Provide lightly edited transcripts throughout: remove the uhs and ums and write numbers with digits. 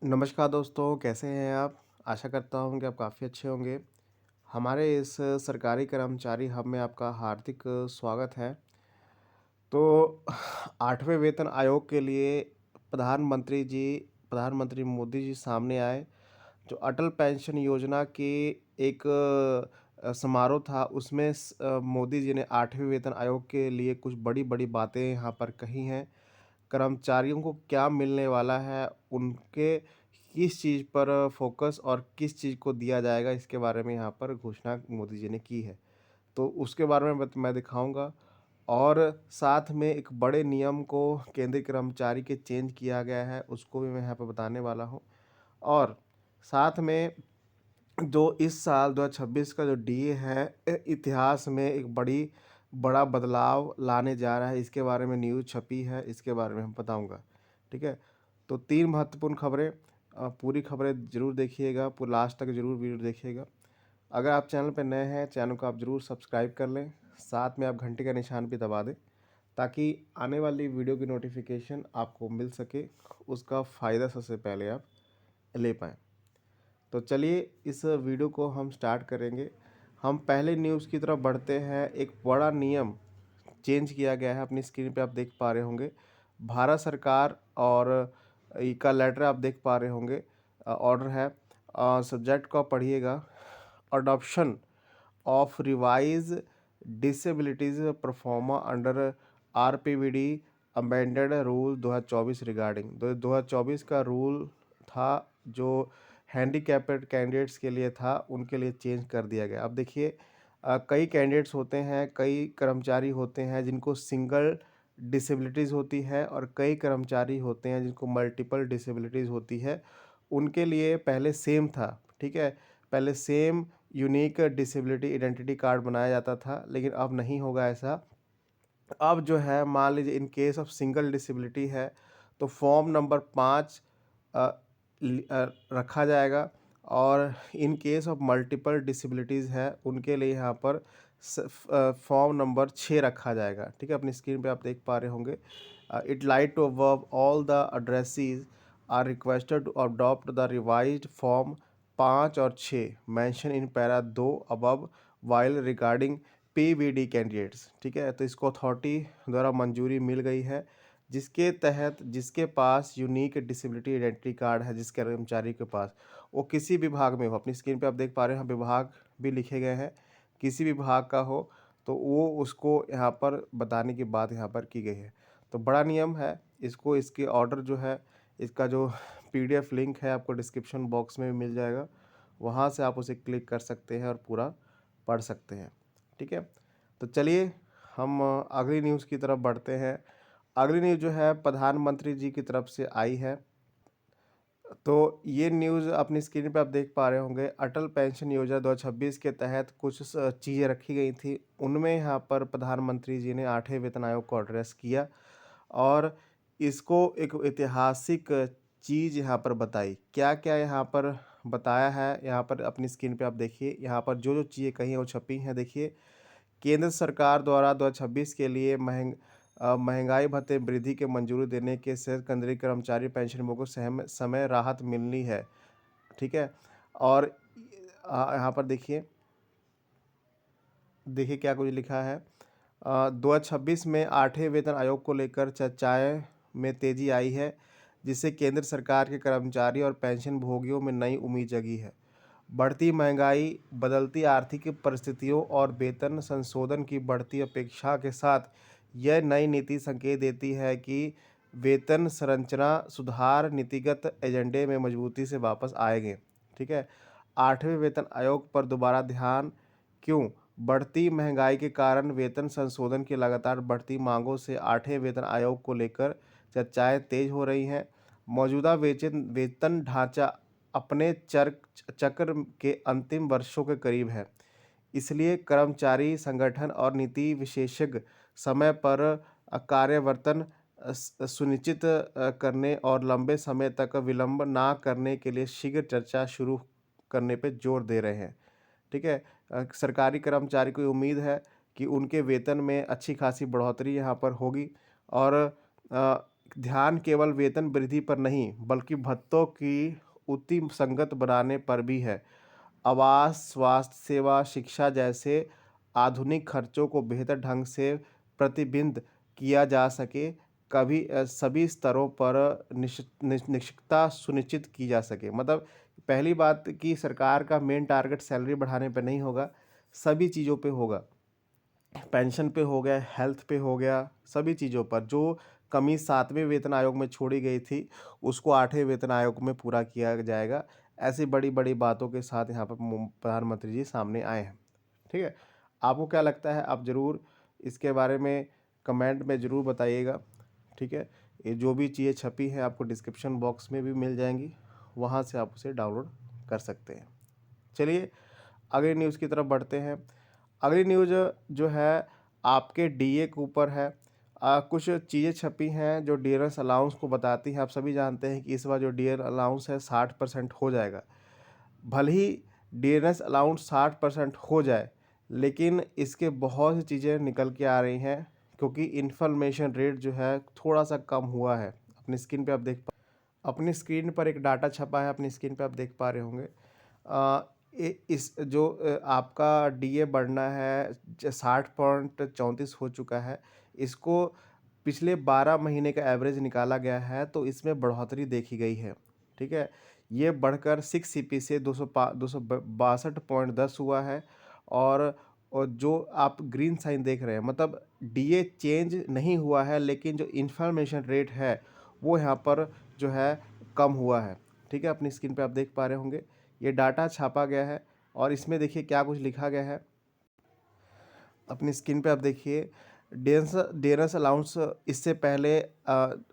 नमस्कार दोस्तों, कैसे हैं आप? आशा करता हूँ कि आप काफ़ी अच्छे होंगे। हमारे इस सरकारी कर्मचारी हब में आपका हार्दिक स्वागत है। तो 8वें वेतन आयोग के लिए प्रधानमंत्री जी प्रधानमंत्री मोदी जी सामने आए। जो अटल पेंशन योजना की एक समारोह था उसमें मोदी जी ने 8वें वेतन आयोग के लिए कुछ बड़ी-बड़ी बातें यहाँ पर कही हैं। कर्मचारियों को क्या मिलने वाला है, उनके किस चीज़ पर फ़ोकस और किस चीज़ को दिया जाएगा, इसके बारे में यहाँ पर घोषणा मोदी जी ने की है। तो उसके बारे में मैं दिखाऊँगा और साथ में एक बड़े नियम को केंद्रीय कर्मचारी के चेंज किया गया है, उसको भी मैं यहाँ पे बताने वाला हूँ। और साथ में जो इस साल 2026 का जो डीए है इतिहास में एक बड़ा बदलाव लाने जा रहा है, इसके बारे में न्यूज़ छपी है, इसके बारे में हम बताऊँगा, ठीक है? तो 3 महत्वपूर्ण खबरें पूरी खबरें ज़रूर देखिएगा, लास्ट तक ज़रूर वीडियो देखिएगा। अगर आप चैनल पे नए हैं, चैनल को आप ज़रूर सब्सक्राइब कर लें, साथ में आप घंटे का निशान भी दबा दें, ताकि आने वाली वीडियो की नोटिफ़िकेशन आपको मिल सके, उसका फ़ायदा सबसे पहले आप ले पाएँ। तो चलिए इस वीडियो को हम स्टार्ट करेंगे। हम पहले न्यूज़ की तरफ बढ़ते हैं। एक बड़ा नियम चेंज किया गया है, अपनी स्क्रीन पे आप देख पा रहे होंगे। भारत सरकार और का लेटर आप देख पा रहे होंगे। ऑर्डर है, सब्जेक्ट को आप पढ़िएगा। Adoption of revised disabilities proforma under RPwD amended rule 2024 regarding 2024 का रूल था जो हैंडीकैप्ड कैंडिडेट्स के लिए था, उनके लिए चेंज कर दिया गया। अब देखिए, कई कैंडिडेट्स होते हैं, कई कर्मचारी होते हैं जिनको सिंगल डिसेबिलिटीज़ होती है और कई कर्मचारी होते हैं जिनको मल्टीपल डिसेबिलिटीज़ होती है। उनके लिए पहले सेम था, ठीक है? पहले same unique disability identity card बनाया जाता था, लेकिन अब नहीं होगा ऐसा। अब जो है, मान लीजिए in case of single disability है, तो फॉर्म नंबर 5 अ, रखा जाएगा और in case of multiple disabilities है, उनके लिए यहाँ पर फॉर्म नंबर 6 रखा जाएगा, ठीक है? अपनी स्क्रीन पे आप देख पा रहे होंगे। It like to above all the addresses are requested to adopt the revised form 5 और 6 mention in para 2 above while regarding PVD candidates, ठीक है? तो इसको अथॉरिटी द्वारा मंजूरी मिल गई है, जिसके तहत जिसके पास यूनिक डिसेबिलिटी आइडेंटिटी कार्ड है, जिस कर्मचारी के पास, वो किसी विभाग में हो, अपनी स्क्रीन पे आप देख पा रहे हैं, विभाग भी लिखे गए हैं, किसी विभाग का हो, तो वो उसको यहाँ पर बताने की बात यहाँ पर की गई है। तो बड़ा नियम है, इसको इसके ऑर्डर जो है, इसका जो पीडीएफ लिंक है आपको डिस्क्रिप्शन बॉक्स में भी मिल जाएगा, वहाँ से आप उसे क्लिक कर सकते हैं और पूरा पढ़ सकते हैं, ठीक है? तो चलिए हम अगली न्यूज़ की तरफ बढ़ते हैं। अगली न्यूज़ जो है प्रधानमंत्री जी की तरफ से आई है। तो ये न्यूज़ अपनी स्क्रीन पे आप देख पा रहे होंगे। अटल पेंशन योजना 2026 के तहत कुछ चीज़ें रखी गई थी, उनमें यहाँ पर प्रधानमंत्री जी ने 8वें वेतन आयोग को एड्रेस किया और इसको एक ऐतिहासिक चीज़ यहाँ पर बताई। क्या-क्या यहाँ पर बताया है, यहाँ पर अपनी स्क्रीन पे आप देखिए। यहाँ पर जो-जो चीज़ें कही हैं वो छपी हैं, देखिए। केंद्र सरकार द्वारा 2026 के लिए महंगाई भत्ते वृद्धि की मंजूरी देने के से केंद्रीय कर्मचारी पेंशनभोगियों को समय राहत मिलनी है, ठीक है? और यहाँ पर देखिए क्या कुछ लिखा है। 2026 में 8वें वेतन आयोग को लेकर चर्चाएं में तेजी आई है, जिससे केंद्र सरकार के कर्मचारी और पेंशनभोगियों में नई उम्मीद जगी है। बढ़ती महंगाई, बदलती आर्थिक परिस्थितियों और वेतन संशोधन की बढ़ती अपेक्षा के साथ यह नई नीति संकेत देती है कि वेतन संरचना सुधार नीतिगत एजेंडे में मजबूती से वापस आएंगे, ठीक है? 8वें वेतन आयोग पर दोबारा ध्यान क्यों? बढ़ती महंगाई के कारण वेतन संशोधन की लगातार बढ़ती मांगों से 8वें वेतन आयोग को लेकर चर्चाएं तेज हो रही हैं। मौजूदा वेतन ढांचा अपने चक्र के अंतिम वर्षों के करीब है, इसलिए कर्मचारी संगठन और नीति विशेषज्ञ समय पर कार्यावर्तन सुनिश्चित करने और लंबे समय तक विलंब ना करने के लिए शीघ्र चर्चा शुरू करने पर जोर दे रहे हैं, ठीक है? सरकारी कर्मचारी को उम्मीद है कि उनके वेतन में अच्छी खासी बढ़ोतरी यहाँ पर होगी और ध्यान केवल वेतन वृद्धि पर नहीं बल्कि भत्तों की उति संगत बनाने पर भी है। आवास, स्वास्थ्य सेवा, शिक्षा जैसे आधुनिक खर्चों को बेहतर ढंग से प्रतिबिंब किया जा सके, सभी स्तरों पर निश्चितता सुनिश्चित की जा सके। मतलब पहली बात कि सरकार का मेन टारगेट सैलरी बढ़ाने पे नहीं होगा, सभी चीज़ों पे होगा। पेंशन पे हो गया, हेल्थ पे हो गया, सभी चीज़ों पर जो कमी 7वें वेतन आयोग में छोड़ी गई थी, उसको 8वें वेतन आयोग में पूरा किया जाएगा। ऐसी बड़ी-बड़ी बातों के साथ यहाँ पर प्रधानमंत्री जी सामने आए हैं। ठीक है? आपको क्या लगता है? आप ज़रूर इसके बारे में कमेंट में ज़रूर बताइएगा। ठीक है? ये जो भी चीज़ें छपी हैं आपको डिस्क्रिप्शन बॉक्स में भी मिल जाएंगी, वहाँ से आप उसे डाउनलोड कर सकते हैं। चलिए अगली न्यूज़ की तरफ बढ़ते हैं। अगली न्यूज़ जो है आपके डीए के ऊपर है। कुछ चीज़ें छपी हैं जो डियरनेस अलाउंस को बताती हैं। आप सभी जानते हैं कि इस बार जो डियर अलाउंस है 60% हो जाएगा। भले ही डियरनेस अलाउंस 60% हो जाए, लेकिन इसके बहुत सी चीज़ें निकल के आ रही हैं क्योंकि इन्फ्लेमेशन रेट जो है थोड़ा सा कम हुआ है। अपनी स्क्रीन पर एक डाटा छपा है, अपनी स्क्रीन पे आप देख पा रहे होंगे। इस जो आपका डीए बढ़ना है 60.34 हो चुका है, इसको पिछले 12 महीने का एवरेज निकाला गया है तो इसमें बढ़ोतरी देखी गई है। ठीक है? ये बढ़कर 6 सीपी से 262.10 हुआ है। और जो आप ग्रीन साइन देख रहे हैं मतलब डीए चेंज नहीं हुआ है, लेकिन जो इन्फ्लेमेशन रेट है वो यहाँ पर जो है कम हुआ है। ठीक है? अपनी स्क्रीन पे आप देख पा रहे होंगे, ये डाटा छापा गया है और इसमें देखिए क्या कुछ लिखा गया है। अपनी स्क्रीन पे आप देखिए डियरनेस अलाउंस इससे पहले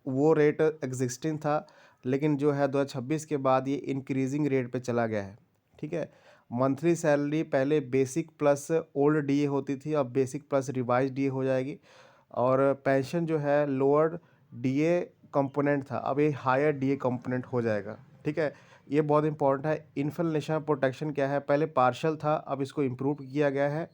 वो रेट एग्जिस्टिंग था, लेकिन जो है 2026 के बाद ये इंक्रीजिंग रेट पे चला गया है। ठीक है? मंथली सैलरी पहले बेसिक प्लस ओल्ड डीए होती थी, अब बेसिक प्लस रिवाइज डीए हो जाएगी। और पेंशन जो है लोअर डीए कंपोनेंट था, अब ये हायर डीए कंपोनेंट हो जाएगा। ठीक है? ये बहुत इंपॉर्टेंट है। इन्फ्लेशन प्रोटेक्शन क्या है? पहले पार्शल था, अब इसको इम्प्रूव किया गया है।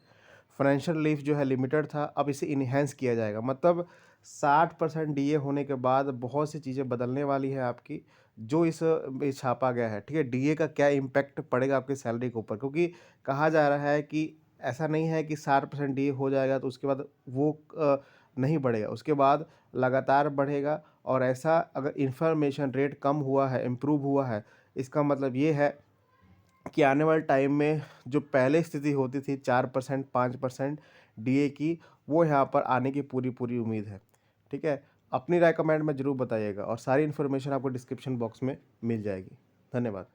फाइनेंशियल रिलीफ जो है लिमिटेड था, अब इसे इन्हेंस किया जाएगा। मतलब 60% डीए होने के बाद बहुत सी चीज़ें बदलने वाली है आपकी, जो में छापा गया है। ठीक है? डीए का क्या इम्पैक्ट पड़ेगा आपकी सैलरी के ऊपर, क्योंकि कहा जा रहा है कि ऐसा नहीं है कि 60% डीए हो जाएगा तो उसके बाद वो नहीं बढ़ेगा, उसके बाद लगातार बढ़ेगा। और ऐसा अगर इन्फ्लेमेशन रेट कम हुआ है, इम्प्रूव हुआ है, इसका मतलब ये है कि आने वाले टाइम में जो पहले स्थिति होती थी 4% 5% डीए की, वो यहाँ पर आने की पूरी पूरी उम्मीद है। ठीक है? अपनी राय कमेंट में ज़रूर बताइएगा और सारी इन्फॉर्मेशन आपको डिस्क्रिप्शन बॉक्स में मिल जाएगी। धन्यवाद।